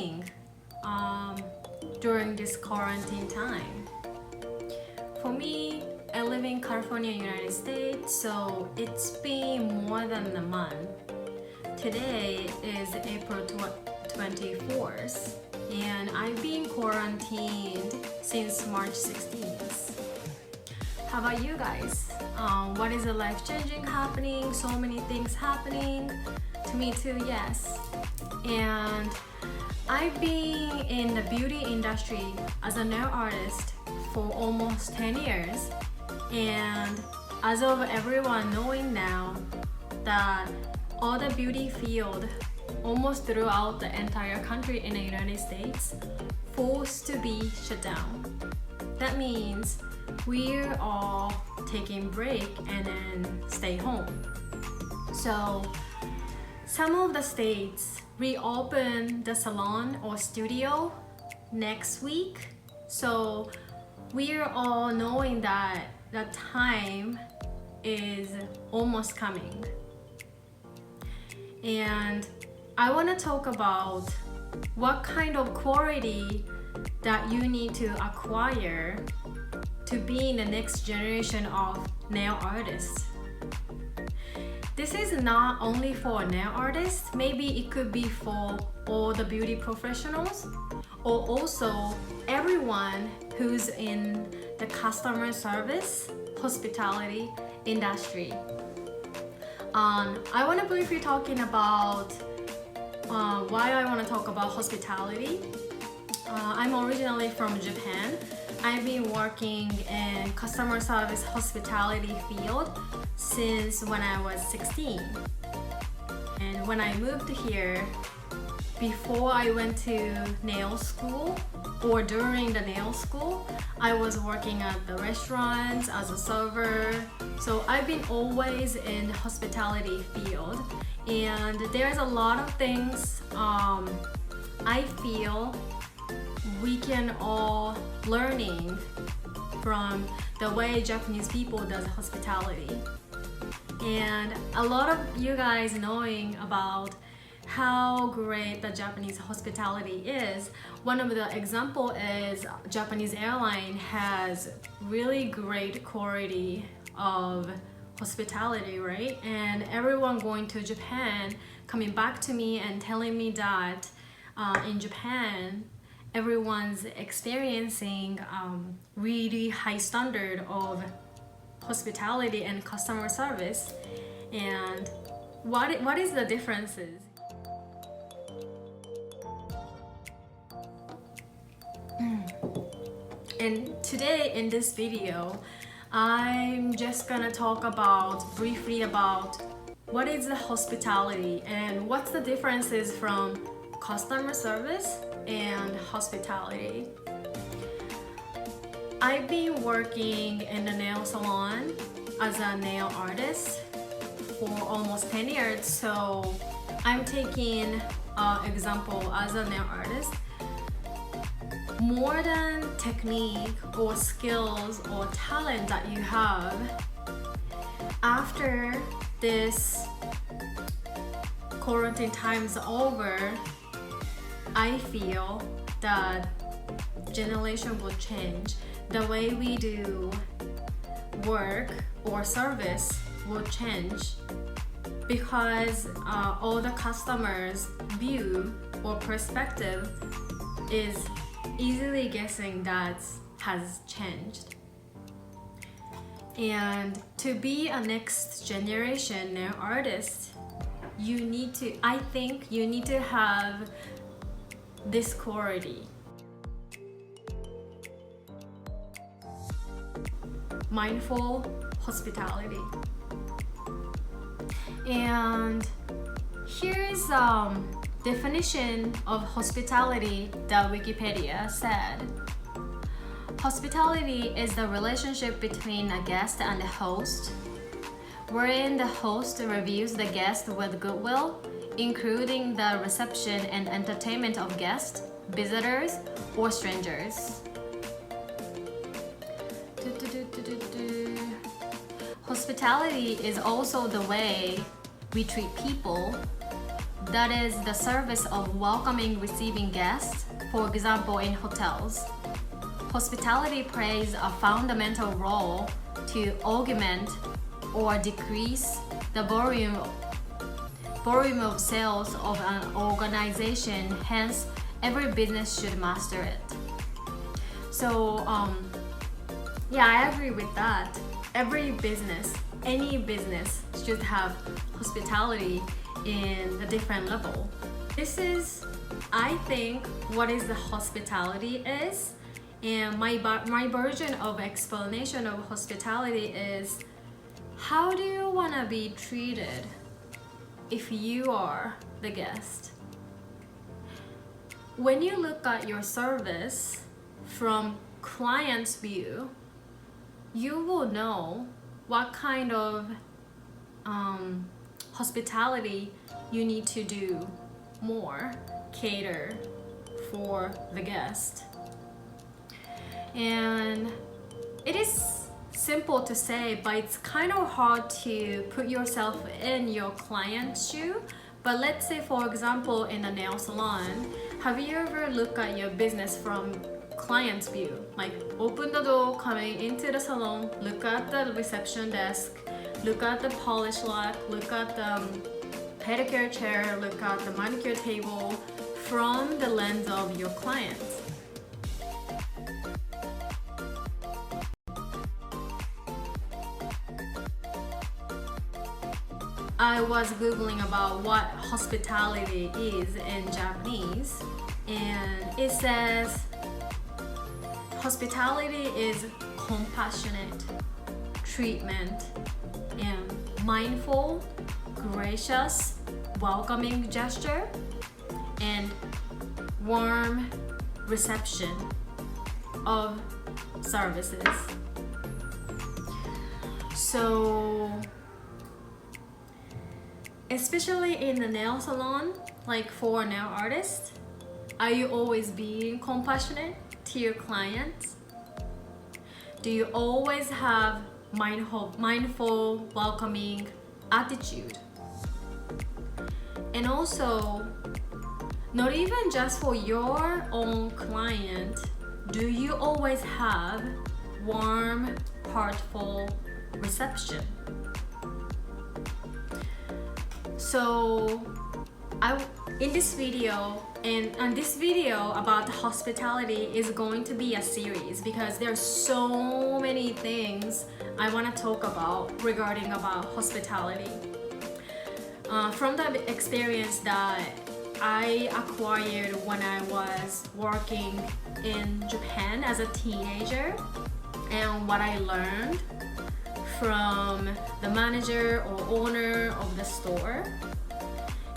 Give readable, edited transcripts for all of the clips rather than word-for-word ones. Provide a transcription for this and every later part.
doing during this quarantine time? For me, I live in California, United States, so it's been more than a month. Today is April 24th, and I've been quarantined since March 16th. How about you guys? What is the life-changing happening? So many things happening. To me too, yes. And I've been in the beauty industry as a nail artist for almost 10 years. And as of everyone knowing now that all the beauty field almost throughout the entire country in the United States forced to be shut down. That means we're all taking break and then stay home. So some of the states reopen the salon or studio next week. So we're all knowing that the time is almost coming. And I want to talk about what kind of quality that you need to acquire to be in the next generation of nail artists. This is not only for nail artists, maybe it could be for all the beauty professionals or also everyone who's in the customer service, hospitality industry. I want to briefly talking about why I want to talk about hospitality. I'm originally from Japan. I've been working in customer service hospitality field since when I was 16. And when I moved here, before I went to nail school or during the nail school, I was working at the restaurants as a server. So I've been always in the hospitality field, and there's a lot of things I feel we can all learning from the way Japanese people does hospitality. And a lot of you guys knowing about how great the Japanese hospitality is. One of the example is Japanese airline has really great quality of hospitality, right? And everyone going to Japan coming back to me and telling me that in Japan everyone's experiencing really high standard of hospitality and customer service. And what is the differences? And today in this video, I'm just gonna talk briefly about what is the hospitality and what's the differences from customer service and hospitality. I've been working in the nail salon as a nail artist for almost 10 years, so I'm taking example as a nail artist. More than technique or skills or talent that you have, after this quarantine time's over, I feel that generation will change. The way we do work or service will change because all the customers' view or perspective is easily guessing that has changed. And to be a next generation nail artist, I think you need to have this quality. Mindful hospitality. And here's definition of hospitality that Wikipedia said. Hospitality is the relationship between a guest and a host, wherein the host reviews the guest with goodwill, including the reception and entertainment of guests, visitors, or strangers. Hospitality is also the way we treat people, That is the service of welcoming receiving guests, for example in hotels. Hospitality plays a fundamental role to augment or decrease the volume of sales of an organization. Hence, every business should master it. So yeah, I agree with that. Every business, any business should have hospitality in a different level. This is, I think, what is the hospitality is. And my version of explanation of hospitality is, how do you want to be treated if you are the guest? When you look at your service from client's view, you will know what kind of hospitality you need to do more, cater for the guest. And it is simple to say, but it's kind of hard to put yourself in your client's shoe. But let's say, for example, in a nail salon, have you ever looked at your business from client's view? Like, open the door coming into the salon, look at the reception desk, look at the polish rack, look at the pedicure chair, look at the manicure table from the lens of your client. I was googling about what hospitality is in Japanese, and it says hospitality is compassionate treatment and mindful, gracious, welcoming gesture and warm reception of services. So especially in the nail salon, like for a nail artist, are you always being compassionate to your clients? Do you always have mindful, welcoming attitude? And also, not even just for your own client, do you always have warm, heartful reception? So in this video, and this video about hospitality is going to be a series because there's so many things I want to talk about regarding about hospitality. From the experience that I acquired when I was working in Japan as a teenager, and what I learned from the manager or owner of the store.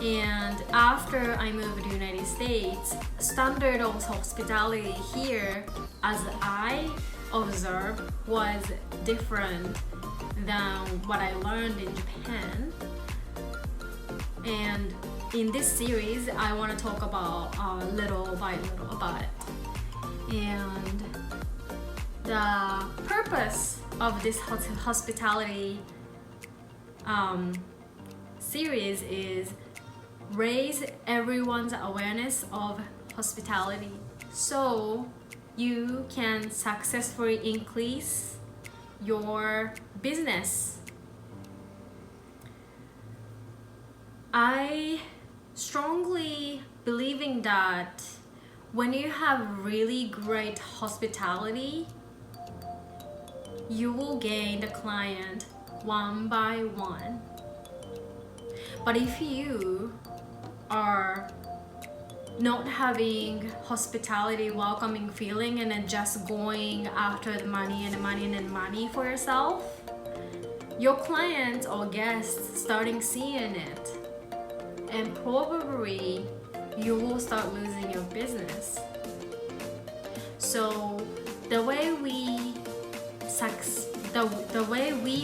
And after I moved to the United States, standard of hospitality here, as I observed, was different than what I learned in Japan. And in this series, I want to talk about little by little about it. And the purpose of this hospitality series is raise everyone's awareness of hospitality so you can successfully increase your business. I strongly believing that when you have really great hospitality, you will gain the client one by one. But if you are not having hospitality, welcoming feeling, and then just going after the money and the money and the money for yourself, your clients or guests starting seeing it, and probably you will start losing your business. So the way we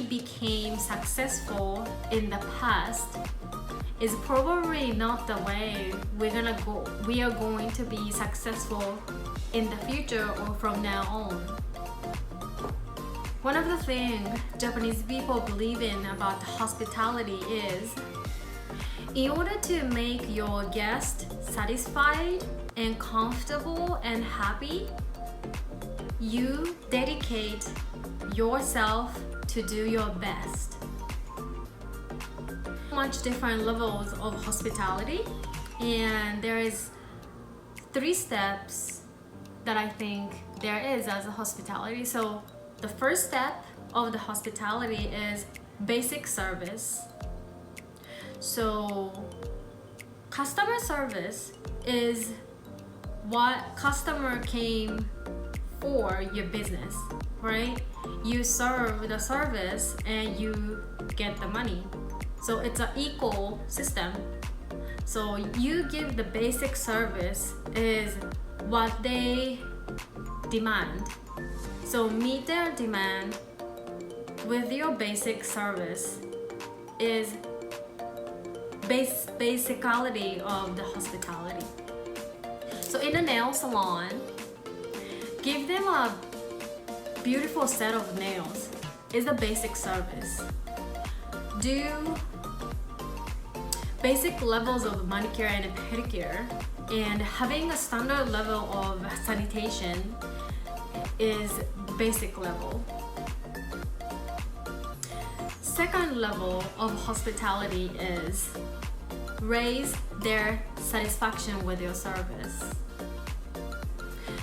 became successful in the past is probably not the way we are going to be successful in the future or from now on. One of the things Japanese people believe in about hospitality is In order to make your guest satisfied and comfortable and happy, you dedicate yourself to do your best. Much different levels of hospitality, and there is 3 steps that I think there is as a hospitality. So the first step of the hospitality is basic service. So customer service is what customer came for your business, right? You serve the service and you get the money. So it's an equal system. So you give the basic service is what they demand. So meet their demand with your basic service is basicality of the hospitality. So in a nail salon, give them a beautiful set of nails is a basic service. Do basic levels of manicure and pedicure, and having a standard level of sanitation is basic level. Second level of hospitality is raise their satisfaction with your service.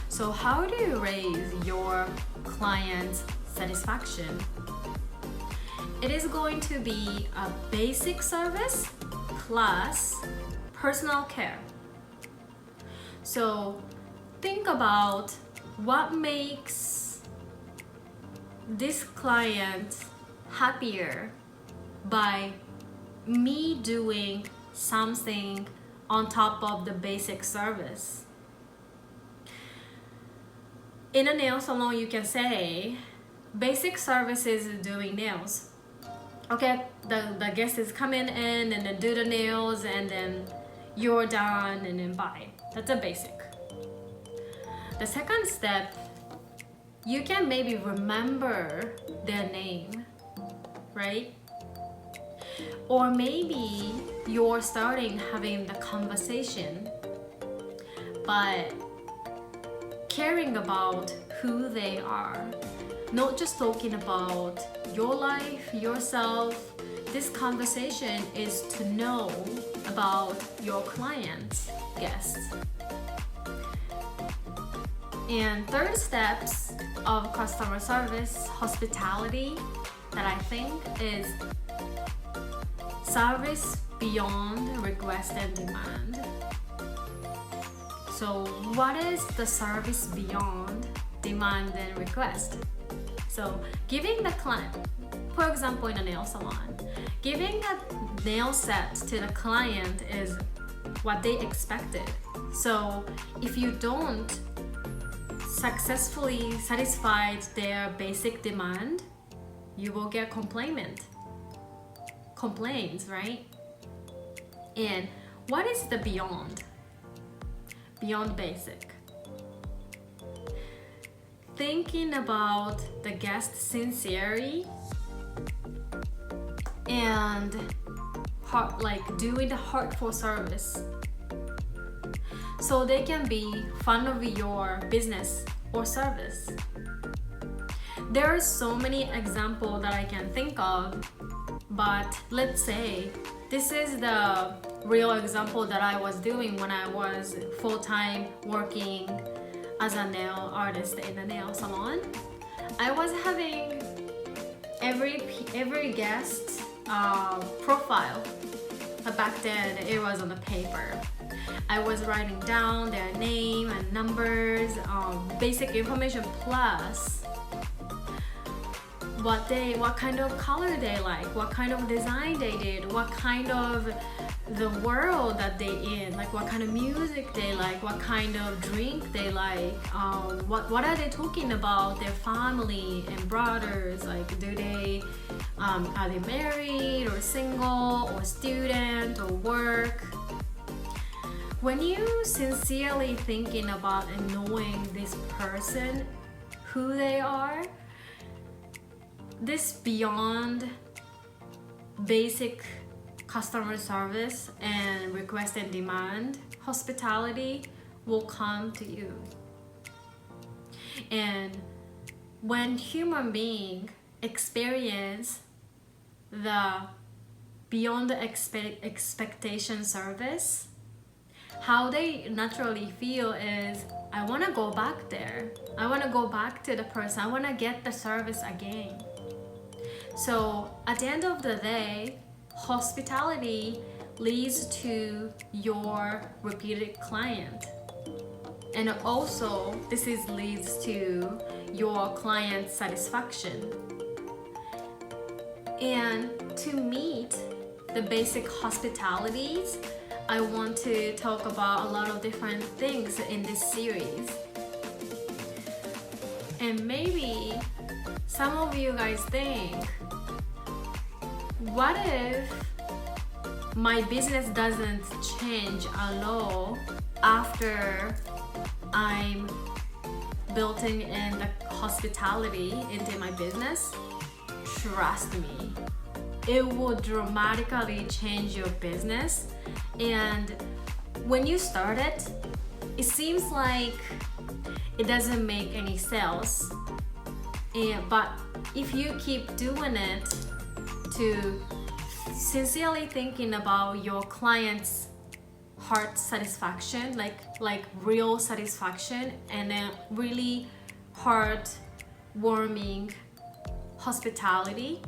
So how do you raise your client's satisfaction? It is going to be a basic service plus personal care. So think about what makes this client happier by me doing something on top of the basic service. In a nail salon, you can say basic service is doing nails. Okay, the guest is coming in and then do the nails and then you're done and then bye. That's a basic. The second step, you can maybe remember their name, right? Or maybe you're starting having the conversation, but caring about who they are, not just talking about your life, yourself. This conversation is to know about your clients, guests. And third steps of customer service, hospitality, that I think is service beyond request and demand. So what is the service beyond demand and request? So giving the client, for example, in a nail salon, giving a nail set to the client is what they expected. So if you don't successfully satisfy their basic demand, you will get complaints, right? And what is the beyond basic? Thinking about the guest sincerity and doing the heartful service, so they can be fond of your business or service. There are so many examples that I can think of, but let's say this is the real example that I was doing when I was full-time working as a nail artist in a nail salon. I was having every guest profile. Back then it was on the paper. I was writing down their name and numbers, basic information, plus what kind of color they like, what kind of design they did, what kind of the world that they in, like what kind of music they like, what kind of drink they like, what are they talking about, their family and brothers, like are they married or single or student or work. When you sincerely thinking about and knowing this person, who they are, this beyond basic customer service and request and demand hospitality will come to you. And when human beings experience the beyond the expectation service, how they naturally feel is, I want to go back there. I want to go back to the person. I want to get the service again. So at the end of the day, hospitality leads to your repeated client. And also, this leads to your client satisfaction. And to meet the basic hospitalities, I want to talk about a lot of different things in this series. And maybe some of you guys think, what if my business doesn't change at all after I'm building in the hospitality into my business? Trust me, it will dramatically change your business. And when you start it, it seems like it doesn't make any sales. But if you keep doing it to sincerely thinking about your client's heart satisfaction, like real satisfaction, and then really heartwarming hospitality,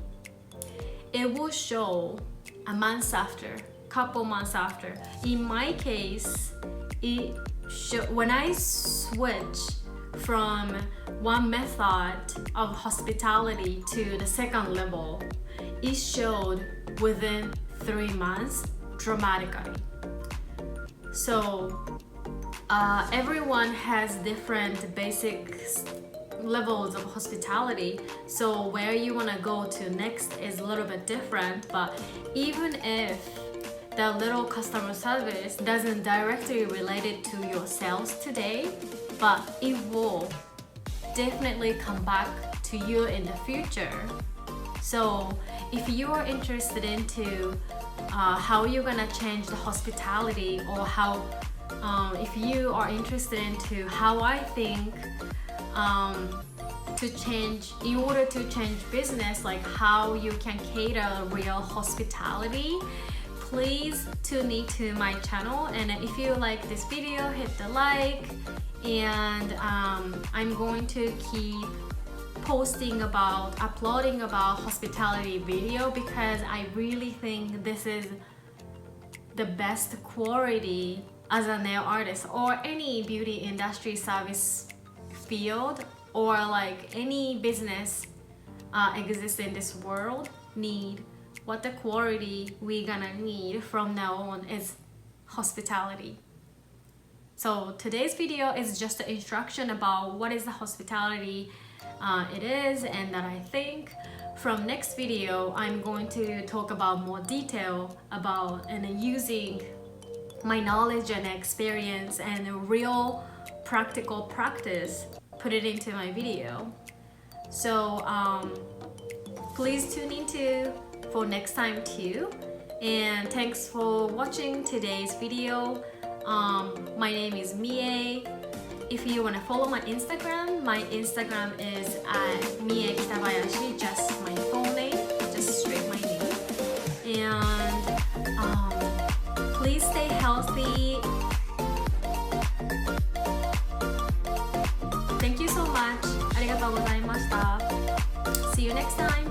it will show a month after, couple months after. In my case, when I switch from one method of hospitality to the second level, it showed within 3 months dramatically. So everyone has different basic levels of hospitality, so where you want to go to next is a little bit different. But even if the little customer service doesn't directly relate to your sales today, but it will definitely come back to you in the future. So if you are interested into how you're gonna change the hospitality, or how if you are interested into how I think to change, in order to change business, like how you can cater real hospitality, please tune into my channel. And if you like this video, hit the like, and I'm going to keep uploading about hospitality video, because I really think this is the best quality as a nail artist, or any beauty industry service field, or like any business exists in this world, need what the quality we're gonna need from now on is hospitality. So today's video is just an instruction about what is the hospitality it is, and that I think. From next video, I'm going to talk about more detail about and using my knowledge and experience and real practical practice, put it into my video. So please tune into for next time too. And thanks for watching today's video. My name is Mie. If you want to follow my Instagram is at Mie Kitabayashi, just my full name, just straight my name. And please stay healthy. Thank you so much. ありがとうございました. See you next time.